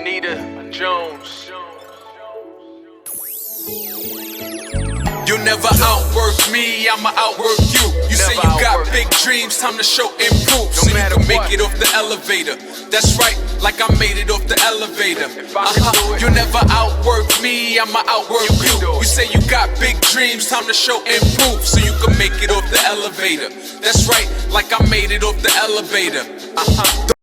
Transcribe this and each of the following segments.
Anita Jones. You'll never outwork me, I'ma outwork you. You say you got big dreams, time to show and prove. So you can make it off the elevator. That's right, like I made it off the elevator. You'll never outwork me, I'ma outwork you. You say you got big dreams, time to show and prove. So you can make it off the elevator. That's right, like I made it off the elevator.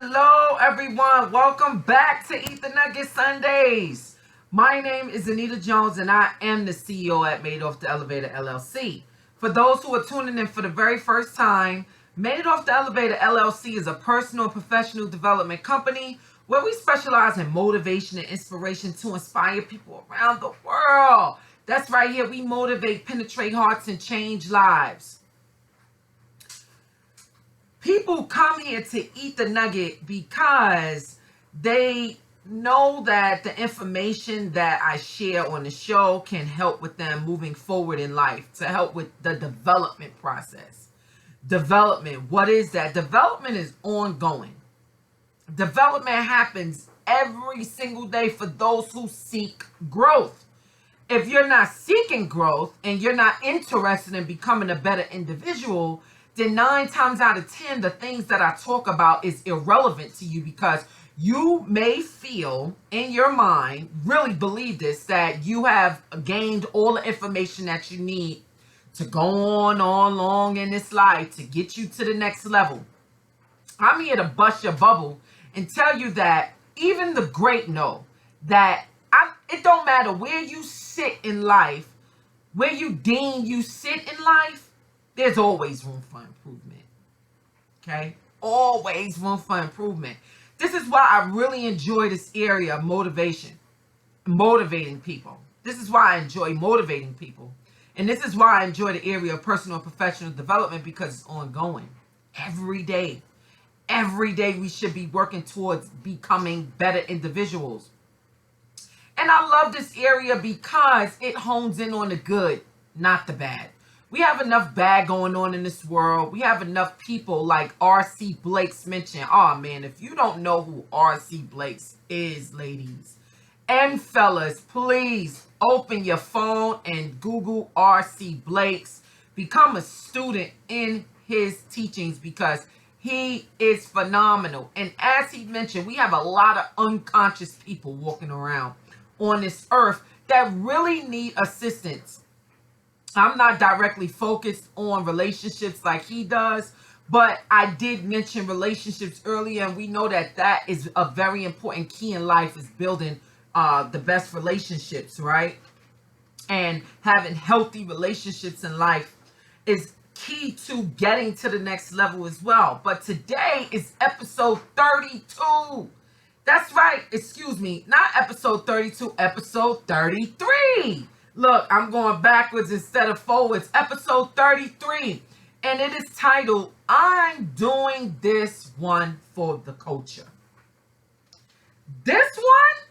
Hello everyone, welcome back to Eat the Nugget Sundays. My name is Anita Jones and I am the CEO at Made Off the Elevator LLC. For those who are tuning in for the very first time, Made Off the Elevator LLC is a personal and professional development company where we specialize in motivation and inspiration to inspire people around the world. That's right here, we motivate, penetrate hearts, and change lives. People come here to eat the nugget because they know that the information that I share on the show can help with them moving forward in life, to help with the development process. Development, what is that? Development is ongoing. Development happens every single day for those who seek growth. If you're not seeking growth and you're not interested in becoming a better individual, then 9 times out of 10, the things that I talk about is irrelevant to you, because you may feel in your mind, really believe this, that you have gained all the information that you need to go on long in this life to get you to the next level. I'm here to bust your bubble and tell you that even the great know that it don't matter where you sit in life, where you deem you sit in life, there's always room for improvement. Okay? Always room for improvement. This is why I really enjoy this area of motivation, motivating people. This is why I enjoy motivating people. And this is why I enjoy the area of personal and professional development, because it's ongoing. Every day we should be working towards becoming better individuals. And I love this area because it hones in on the good, not the bad. We have enough bad going on in this world. We have enough people like R.C. Blake's mentioned. Oh man, if you don't know who R.C. Blake's is, ladies and fellas, please open your phone and Google R.C. Blake's. Become a student in his teachings because he is phenomenal. And as he mentioned, we have a lot of unconscious people walking around on this earth that really need assistance. I'm not directly focused on relationships like he does, but I did mention relationships earlier, and we know that that is a very important key in life, is building the best relationships, right? And having healthy relationships in life is key to getting to the next level as well. But today is episode 32. That's right, excuse me, not episode 32, episode 33. Look, I'm going backwards instead of forwards. Episode 33. And it is titled, I'm Doing This One for the Culture. This one,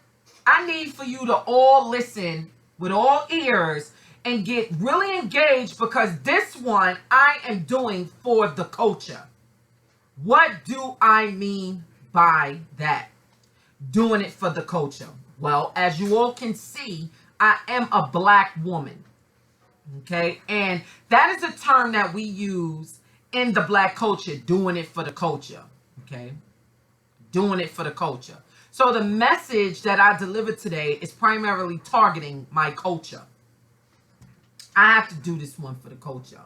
I need for you to all listen with all ears and get really engaged, because this one I am doing for the culture. What do I mean by that? Doing it for the culture. Well, as you all can see, I am a black woman, okay? And that is a term that we use in the black culture, doing it for the culture, okay? Doing it for the culture. So the message that I delivered today is primarily targeting my culture. I have to do this one for the culture.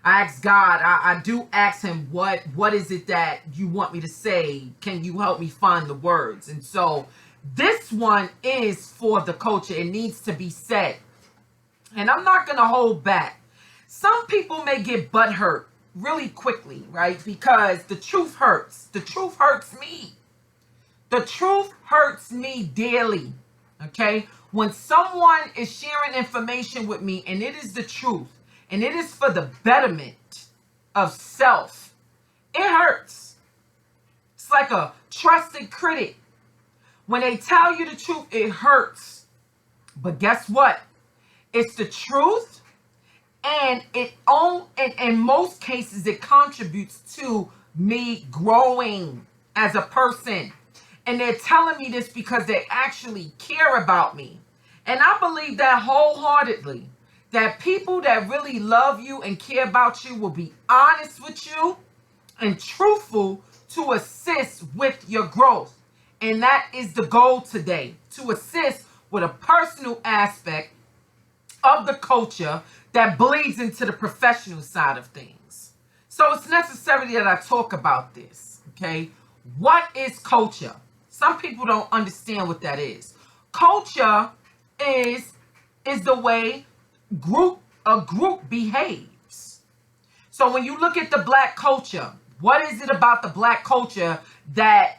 I asked God, I do ask him, what is it that you want me to say? Can you help me find the words? And so this one is for the culture. It needs to be said. And I'm not going to hold back. Some people may get butthurt really quickly, right? Because the truth hurts. The truth hurts me. The truth hurts me dearly, okay? When someone is sharing information with me and it is the truth and it is for the betterment of self, it hurts. It's like a trusted critic. When they tell you the truth, it hurts. But guess what? It's the truth, and in most cases, it contributes to me growing as a person. And they're telling me this because they actually care about me. And I believe that wholeheartedly, that people that really love you and care about you will be honest with you and truthful to assist with your growth. And that is the goal today, to assist with a personal aspect of the culture that bleeds into the professional side of things. So it's necessary that I talk about this, okay? What is culture? Some people don't understand what that is. Culture is the way a group behaves. So when you look at the black culture, what is it about the black culture that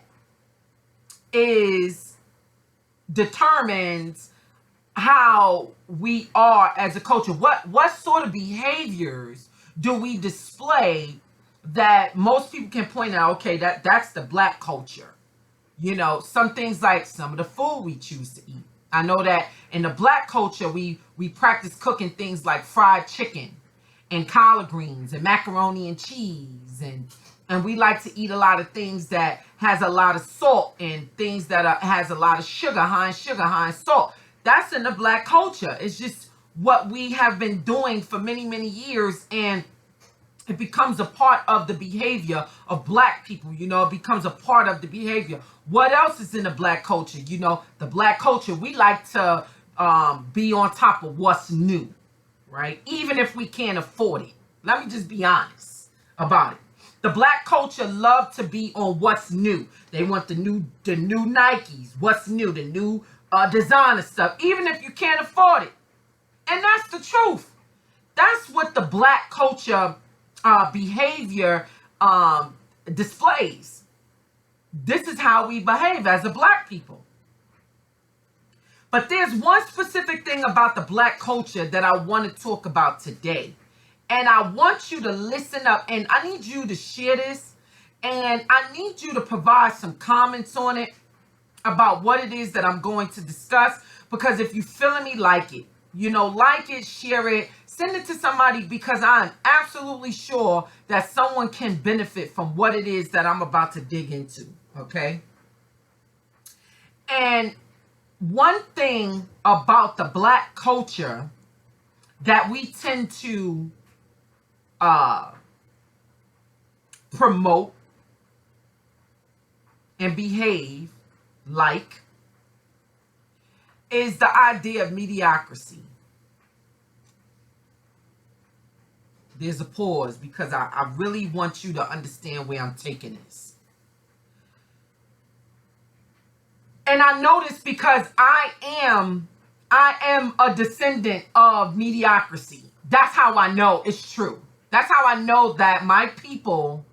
determines how we are as a culture? What sort of behaviors do we display that most people can point out, okay, that's the black culture? You know, some things like some of the food we choose to eat. I know that in the black culture, we practice cooking things like fried chicken and collard greens and macaroni and cheese, and we like to eat a lot of things that has a lot of salt and things that has a lot of sugar, high in salt. That's in the black culture. It's just what we have been doing for many, many years, and it becomes a part of the behavior of black people. You know, it becomes a part of the behavior. What else is in the black culture? You know, the black culture, we like to be on top of what's new, right? Even if we can't afford it. Let me just be honest about it. The black culture love to be on what's new. They want the new Nikes, what's new, the new designer stuff, even if you can't afford it. And that's the truth. That's what the black culture behavior displays. This is how we behave as a black people. But there's one specific thing about the black culture that I want to talk about today. And I want you to listen up, and I need you to share this, and I need you to provide some comments on it about what it is that I'm going to discuss, because if you're feeling me, like it. You know, like it, share it, send it to somebody, because I'm absolutely sure that someone can benefit from what it is that I'm about to dig into, okay? And one thing about the black culture that we tend to promote and behave like is the idea of mediocrity. There's a pause because I really want you to understand where I'm taking this. And I know this because I am a descendant of mediocrity. That's how I know it's true. That's how I know that my people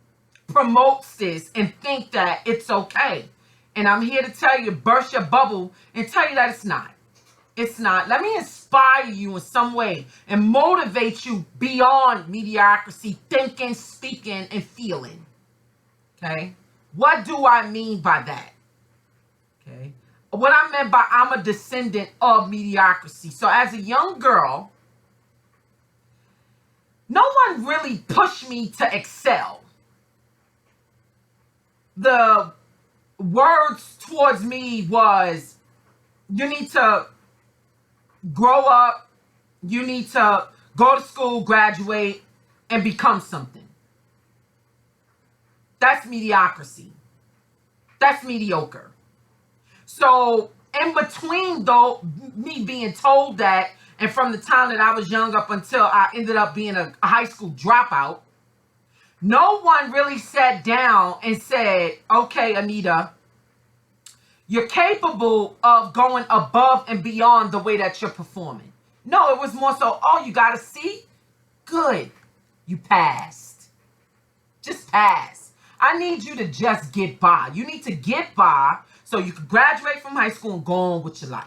promotes this and think that it's okay. And I'm here to tell you, burst your bubble and tell you that it's not. It's not. Let me inspire you in some way and motivate you beyond mediocrity, thinking, speaking, and feeling. Okay? What do I mean by that? Okay? What I meant by I'm a descendant of mediocrity. So as a young girl, no one really pushed me to excel. The words towards me was, you need to grow up, you need to go to school, graduate, and become something. That's mediocrity. That's mediocre. So in between, though, me being told that, and from the time that I was young up until I ended up being a high school dropout, no one really sat down and said, okay, Anita, you're capable of going above and beyond the way that you're performing. No, it was more so, oh, you got to see? Good. You passed. Just pass. I need you to just get by. You need to get by so you can graduate from high school and go on with your life.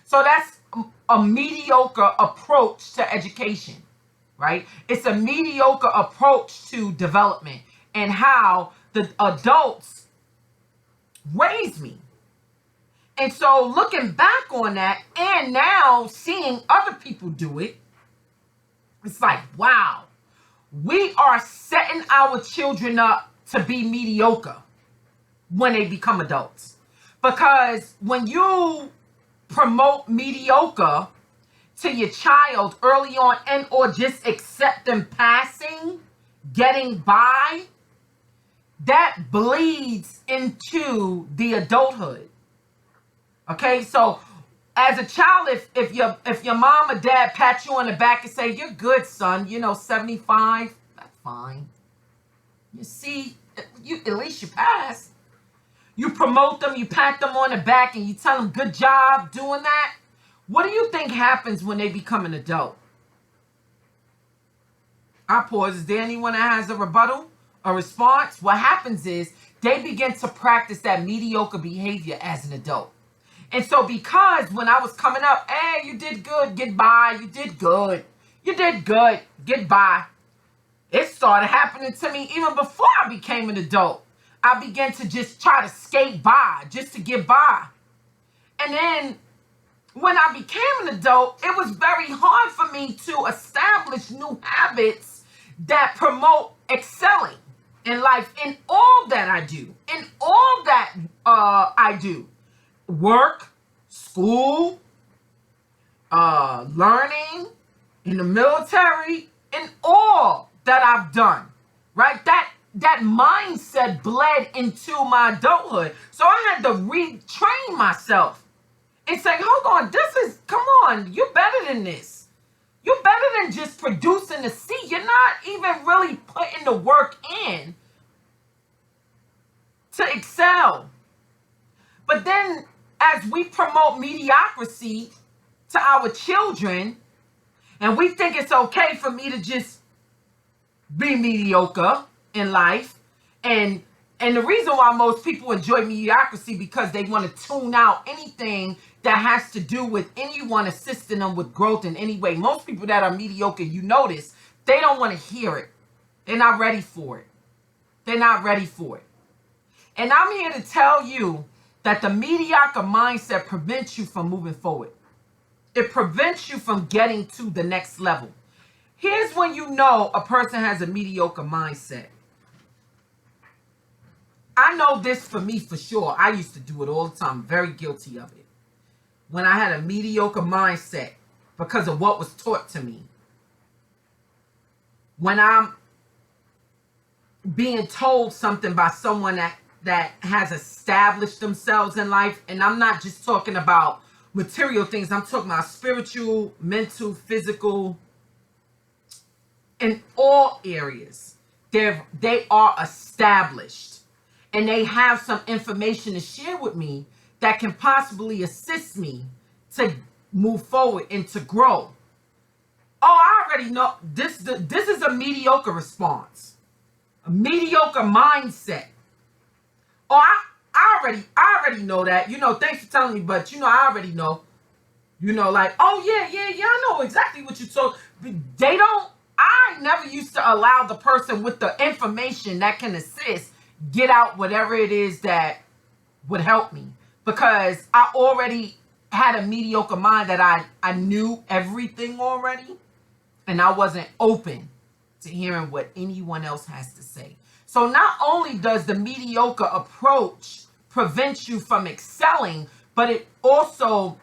So that's a mediocre approach to education, right? It's a mediocre approach to development and how the adults raised me. And so looking back on that and now seeing other people do it, it's like, wow, we are setting our children up to be mediocre. when they become adults. Because when you promote mediocre to your child early on and or just accept them passing, getting by, that bleeds into the adulthood. Okay, so as a child, if your mom or dad pat you on the back and say, "You're good, son, 75, that's fine. You see, at least you passed." You promote them, you pat them on the back, and you tell them, "Good job doing that." What do you think happens when they become an adult? I pause. Is there anyone that has a rebuttal, a response? What happens is they begin to practice that mediocre behavior as an adult. And so because when I was coming up, "Hey, you did good, get by. You did good. You did good, get by." It started happening to me even before I became an adult. I began to just try to skate by, just to get by. And then when I became an adult, it was very hard for me to establish new habits that promote excelling in life in all that I do, in all that I do. Work, school, learning, in the military, in all that I've done, right? That mindset bled into my adulthood. So I had to retrain myself and say, "Hold on, come on, you're better than this. You're better than just producing the seed. You're not even really putting the work in to excel." But then as we promote mediocrity to our children, and we think it's okay for me to just be mediocre in life, and the reason why most people enjoy mediocrity because they want to tune out anything that has to do with anyone assisting them with growth in any way. Most people that are mediocre, you notice, they don't want to hear it. They're not ready for it. They're not ready for it. And I'm here to tell you that the mediocre mindset prevents you from moving forward. It prevents you from getting to the next level. Here's when you know a person has a mediocre mindset. I know this for me for sure. I used to do it all the time. Very guilty of it. When I had a mediocre mindset because of what was taught to me. When I'm being told something by someone that has established themselves in life, and I'm not just talking about material things, I'm talking about spiritual, mental, physical, in all areas. They are established, and they have some information to share with me that can possibly assist me to move forward and to grow. Oh, I already know this is a mediocre response, a mediocre mindset. Oh, I already know that. Thanks for telling me, but I already know. Like, "Oh yeah, I know exactly what you told." I never used to allow the person with the information that can assist get out whatever it is that would help me, because I already had a mediocre mind that I knew everything already, and I wasn't open to hearing what anyone else has to say. So not only does the mediocre approach prevent you from excelling, but it also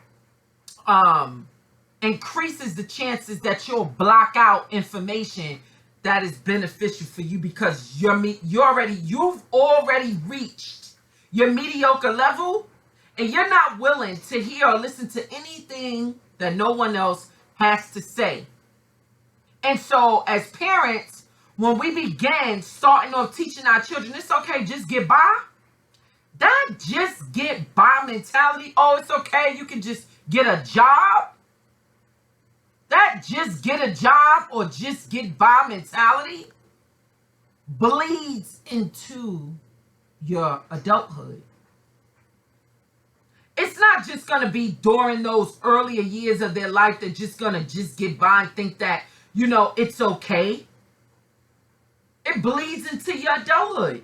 increases the chances that you'll block out information that is beneficial for you, because you've already reached your mediocre level, and you're not willing to hear or listen to anything that no one else has to say. And so as parents, when we begin starting off teaching our children, it's okay, just get by. That just get by mentality. Oh, it's okay, you can just get a job. That just get a job or just get by mentality bleeds into your adulthood. It's not just going to be during those earlier years of their life they're just going to just get by and think that, it's okay. It bleeds into your adulthood.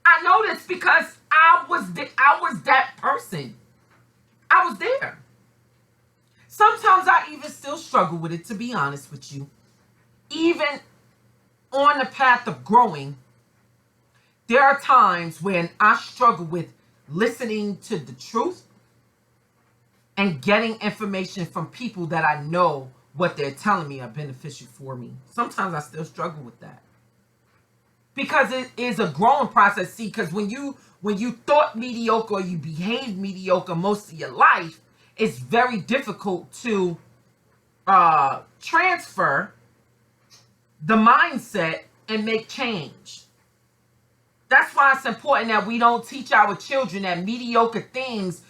I know this because I was that person. I was there. Sometimes I even still struggle with it, to be honest with you. Even on the path of growing, There are times when I struggle with listening to the truth and getting information from people that I know what they're telling me are beneficial for me. Sometimes I still struggle with that. Because it is a growing process. See, because when you thought mediocre or you behaved mediocre most of your life, it's very difficult to transfer the mindset and make change. That's why it's important that we don't teach our children that mediocre things,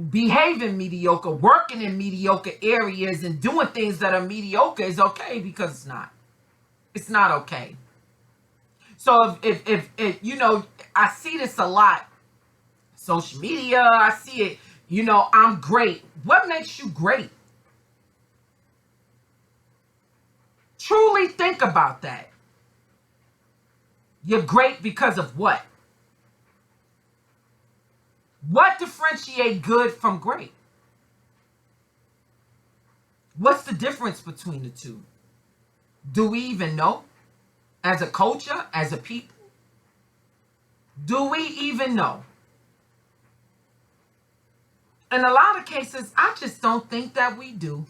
behaving mediocre, working in mediocre areas, and doing things that are mediocre is okay, because it's not. It's not okay. So if you know, I see this a lot. Social media, I see it, you know, I'm great. What makes you great? Truly think about that. You're great because of what? What differentiates good from great? What's the difference between the two? Do we even know? As a culture, as a people? Do we even know? In a lot of cases, I just don't think that we do.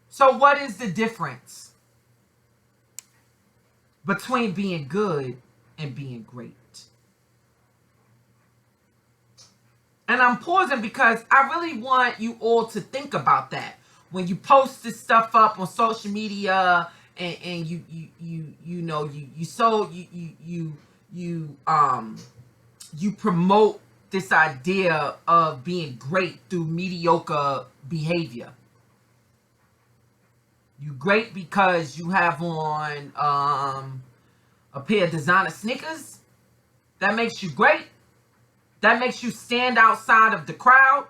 So what is the difference between being good and being great? And I'm pausing because I really want you all to think about that. When you post this stuff up on social media and you promote this idea of being great through mediocre behavior. You great because you have on a pair of designer sneakers. That makes you great. That makes you stand outside of the crowd.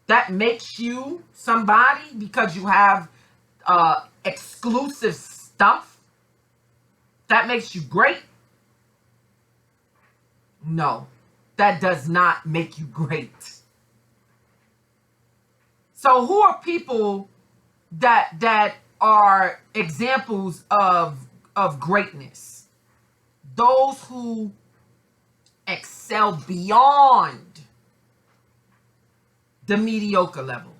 That makes you somebody because you have exclusive stuff. That makes you great. No, that does not make you great. So who are people that are examples of greatness? Those who excel beyond the mediocre level,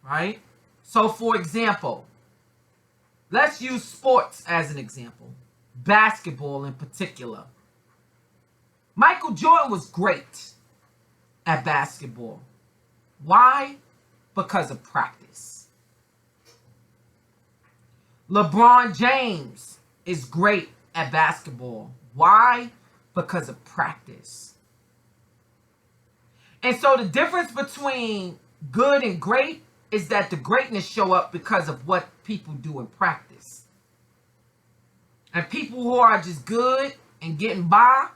right? So for example, let's use sports as an example, basketball in particular. Michael Jordan was great at basketball. Why? Because of practice. LeBron James is great at basketball. Why? Because of practice. And so the difference between good and great is that the greatness show up because of what people do in practice. And people who are just good and getting by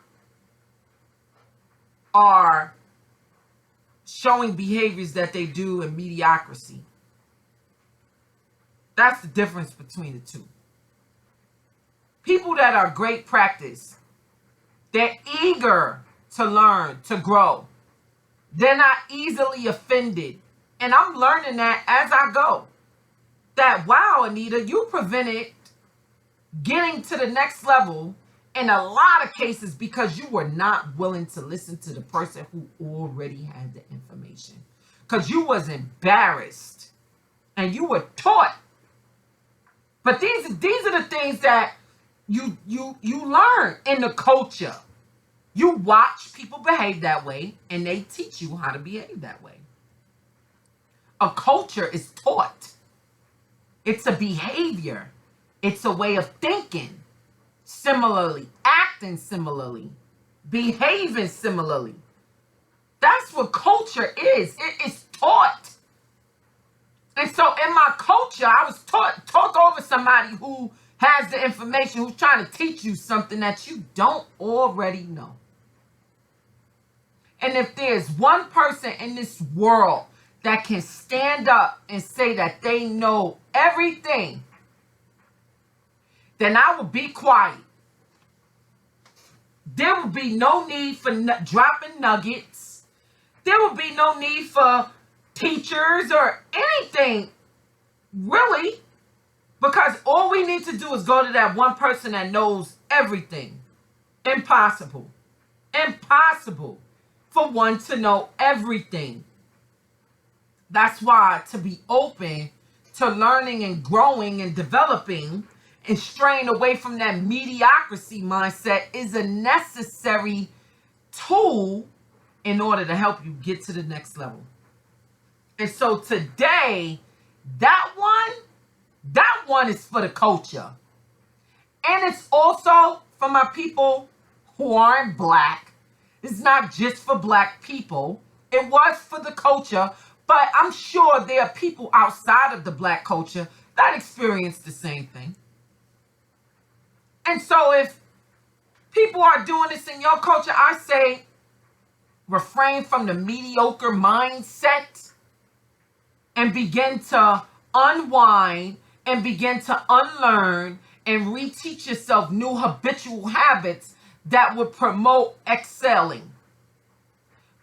are showing behaviors that they do in mediocrity. That's the difference between the two. People that are great practice, they're eager to learn, to grow. They're not easily offended. And I'm learning that as I go. That, wow, Anita, you prevented getting to the next level in a lot of cases because you were not willing to listen to the person who already had the information. Because you was embarrassed and you were taught. But these are the things that you learn in the culture. You watch people behave that way, and they teach you how to behave that way. A culture is taught. It's a behavior. It's a way of thinking similarly, acting similarly, behaving similarly. That's what culture is. It is taught. And so in my culture, I was taught, talk over somebody who has the information, who's trying to teach you something that you don't already know. And if there's one person in this world that can stand up and say that they know everything, then I will be quiet. There will be no need for dropping nuggets. There will be no need for teachers or anything, really, Because all we need to do is go to that one person that knows everything. Impossible. Impossible for one to know everything. That's why to be open to learning and growing and developing and straying away from that mediocrity mindset is a necessary tool in order to help you get to the next level. And so today, that one is for the culture. And it's also for my people who aren't black. It's not just for black people. It was for the culture, but I'm sure there are people outside of the black culture that experience the same thing. And so if people are doing this in your culture, I say refrain from the mediocre mindset and begin to unwind and begin to unlearn and reteach yourself new habitual habits that would promote excelling.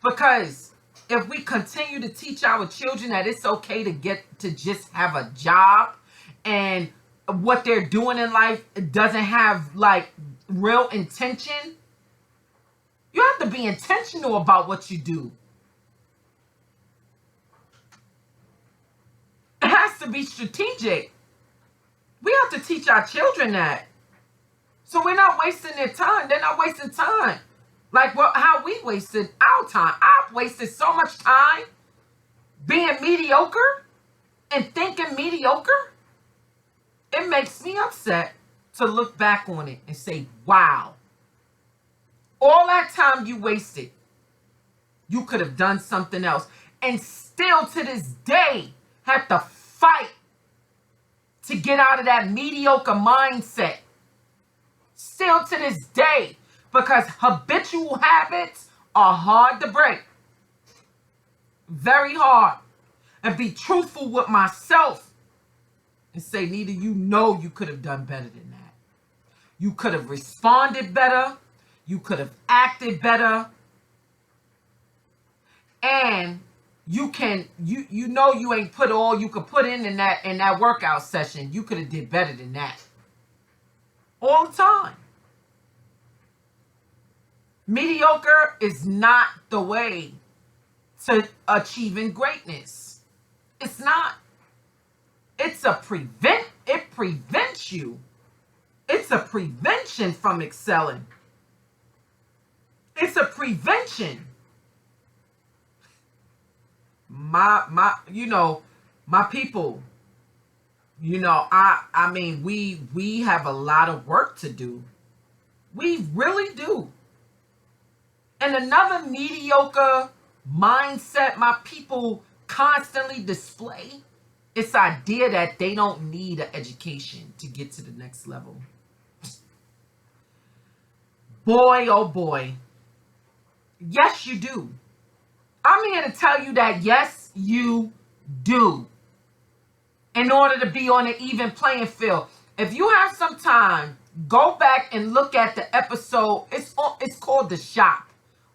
Because if we continue to teach our children that it's okay to get to just have a job and what they're doing in life doesn't have like real intention, you have to be intentional about what you do. It has to be strategic. We have to teach our children that. So we're not wasting their time. They're not wasting time. Like how we wasted our time. I've wasted so much time being mediocre and thinking mediocre. It makes me upset to look back on it and say, wow, all that time you wasted, you could have done something else. And still to this day, have to fight to get out of that mediocre mindset. Still to this day, because habitual habits are hard to break. Very hard. And be truthful with myself and say, Nita, you know you could have done better than that. You could have responded better. You could have acted better. And you know you ain't put all you could put in that workout session. You could have did better than that. All the time. Mediocre is not the way to achieving greatness. It's not. It prevents you. It's a prevention from excelling. It's a prevention. My people, I mean, we have a lot of work to do. We really do. And another mediocre mindset my people constantly display, it's the idea that they don't need an education to get to the next level. Boy, oh boy. Yes, you do. I'm here to tell you that yes, you do. In order to be on an even playing field. If you have some time, go back and look at the episode. It's called The Shop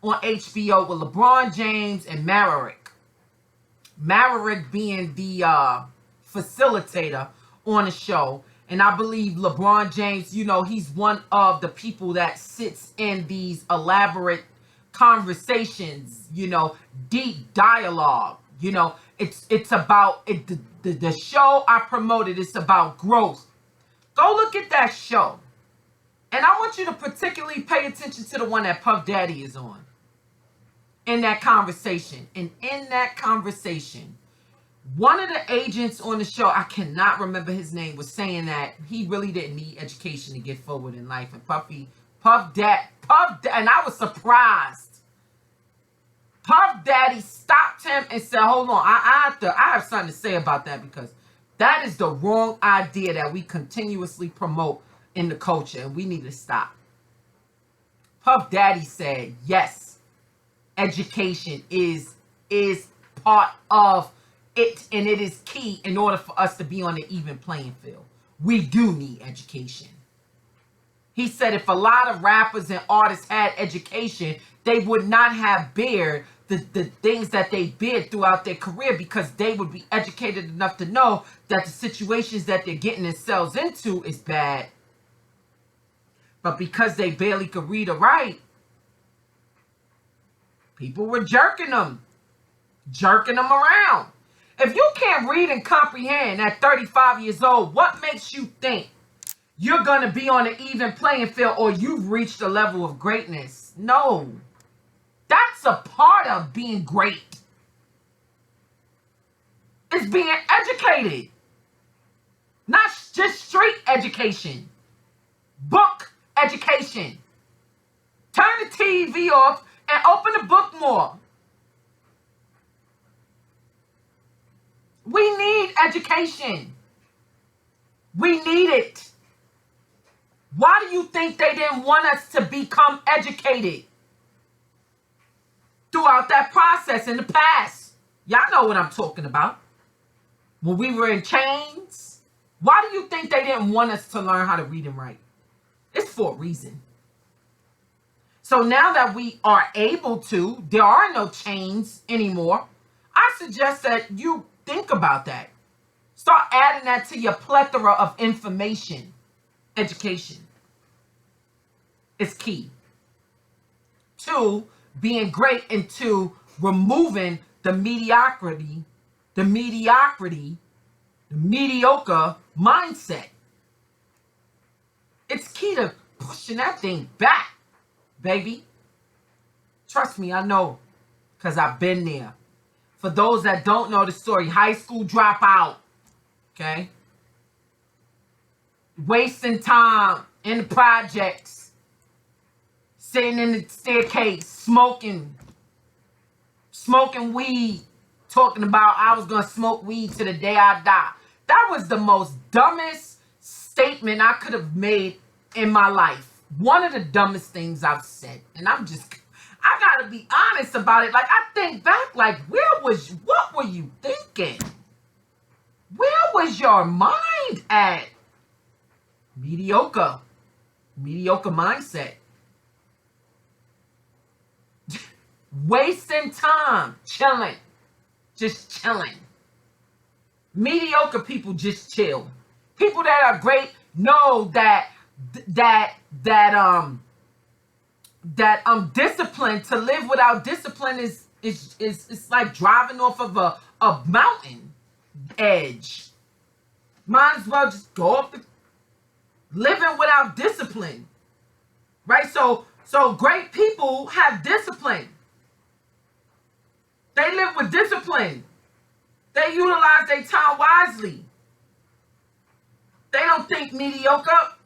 on HBO with LeBron James and Maverick. Maverick being the facilitator on the show. And I believe LeBron James, he's one of the people that sits in these elaborate conversations, deep dialogue. It's about it. The show I promoted, it's about growth. Go look at that show. And I want you to particularly pay attention to the one that Puff Daddy is on. In that conversation. And in that conversation, one of the agents on the show, I cannot remember his name, was saying that he really didn't need education to get forward in life. And Puff Daddy, and I was surprised. Puff Daddy stopped him and said, hold on, I have something to say about that, because that is the wrong idea that we continuously promote in the culture, and we need to stop. Puff Daddy said, yes, education is part of it, and it is key in order for us to be on an even playing field. We do need education. He said if a lot of rappers and artists had education, they would not have bared the things that they bid throughout their career, because they would be educated enough to know that the situations that they're getting themselves into is bad. But because they barely could read or write, people were jerking them around. If you can't read and comprehend at 35 years old, what makes you think you're going to be on an even playing field or you've reached a level of greatness? No. That's a part of being great. It's being educated. Not just street education. Book education. Turn the TV off and open the book more. We need education. We need it. Why do you think they didn't want us to become educated throughout that process in the past? Y'all know what I'm talking about. When we were in chains, why do you think they didn't want us to learn how to read and write? It's for a reason. So now that we are able to, there are no chains anymore. I suggest that you think about that. Start adding that to your plethora of information. Education is key. 2, being great, and 2, removing the mediocrity, the mediocre mindset. It's key to pushing that thing back, baby. Trust me, I know, because I've been there. For those that don't know the story, high school dropout, okay? Wasting time in the projects, sitting in the staircase, smoking weed, talking about I was going to smoke weed to the day I die. That was the most dumbest statement I could have made in my life. One of the dumbest things I've said. And I gotta be honest about it. Like, I think back, like, what were you thinking? Where was your mind at? Mediocre mindset. Wasting time, just chilling. Mediocre people just chill. People that are great know that discipline, to live without discipline is it's like driving off of a mountain edge. Might as well just go up living without discipline. Right? So great people have discipline. They live with discipline. They utilize their time wisely. They don't think mediocre.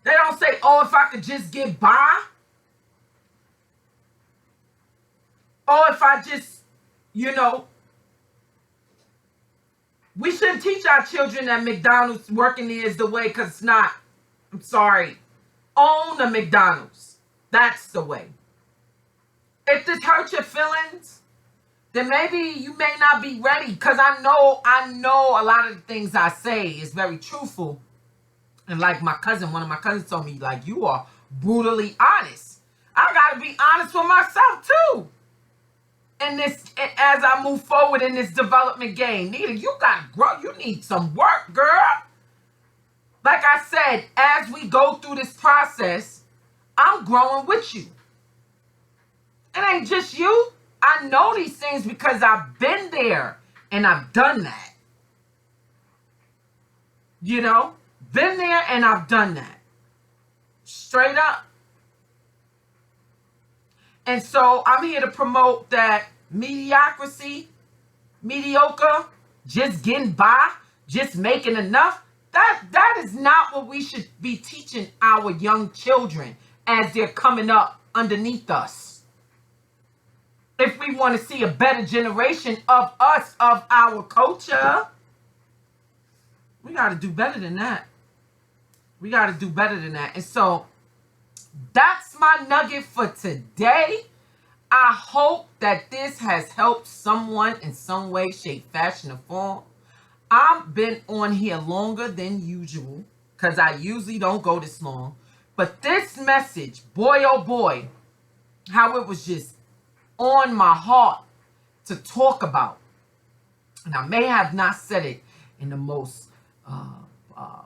They don't say, oh, if I could just get by. Or if I just, we shouldn't teach our children that McDonald's working there is the way, because it's not. I'm sorry. Own the McDonald's. That's the way. If this hurts your feelings, then maybe you may not be ready. Because I know a lot of the things I say is very truthful. And like one of my cousins told me, like, you are brutally honest. I got to be honest with myself too. In this, as I move forward in this development game. Nita, you got to grow. You need some work, girl. Like I said, as we go through this process, I'm growing with you. It ain't just you. I know these things because I've been there and I've done that. Been there and I've done that. Straight up. And so I'm here to promote that mediocre, just getting by, just making enough. That is not what we should be teaching our young children as they're coming up underneath us. If we want to see a better generation of us, of our culture, we got to do better than that. And so that's my nugget for today. I hope that this has helped someone in some way, shape, fashion, or form. I've been on here longer than usual because I usually don't go this long. But this message, boy, oh boy, how it was just on my heart to talk about. And I may have not said it in the most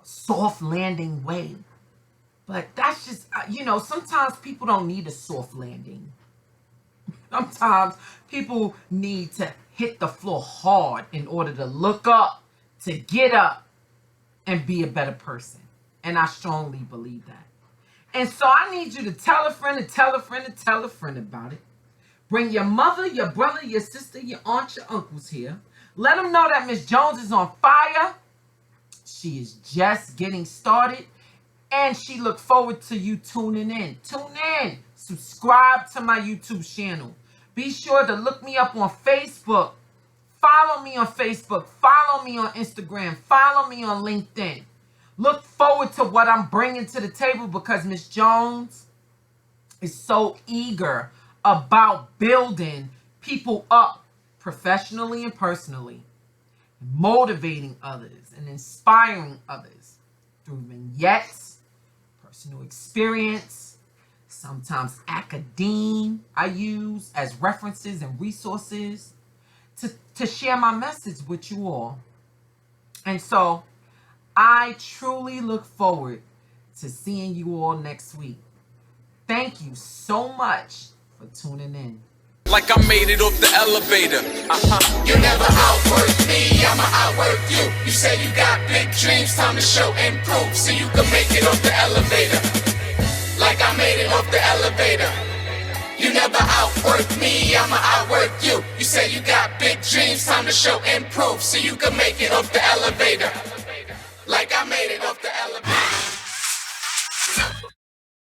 soft landing way, but that's just, sometimes people don't need a soft landing. Sometimes people need to hit the floor hard in order to look up, to get up, and be a better person. And I strongly believe that. And so I need you to tell a friend and tell a friend and tell a friend about it. Bring your mother, your brother, your sister, your aunt, your uncles here. Let them know that Miss Jones is on fire. She is just getting started. And she look forward to you tuning in. Tune in. Subscribe to my YouTube channel. Be sure to look me up on Facebook. Follow me on Facebook. Follow me on Instagram. Follow me on LinkedIn. Look forward to what I'm bringing to the table because Miss Jones is so eager about building people up professionally and personally, motivating others and inspiring others through vignettes, personal experience, sometimes academe I use as references and resources to share my message with you all. And so I truly look forward to seeing you all next week. Thank you so much for tuning in. Like I made it off the elevator. You never outwork me, I'ma outwork you. You say you got big dreams, time to show and prove, so you can make it off the elevator. Like I made it off the elevator. You never outwork me, I'ma outwork you. You say you got big dreams, time to show and prove, so you can make it off the elevator. Like I made it off the elevator.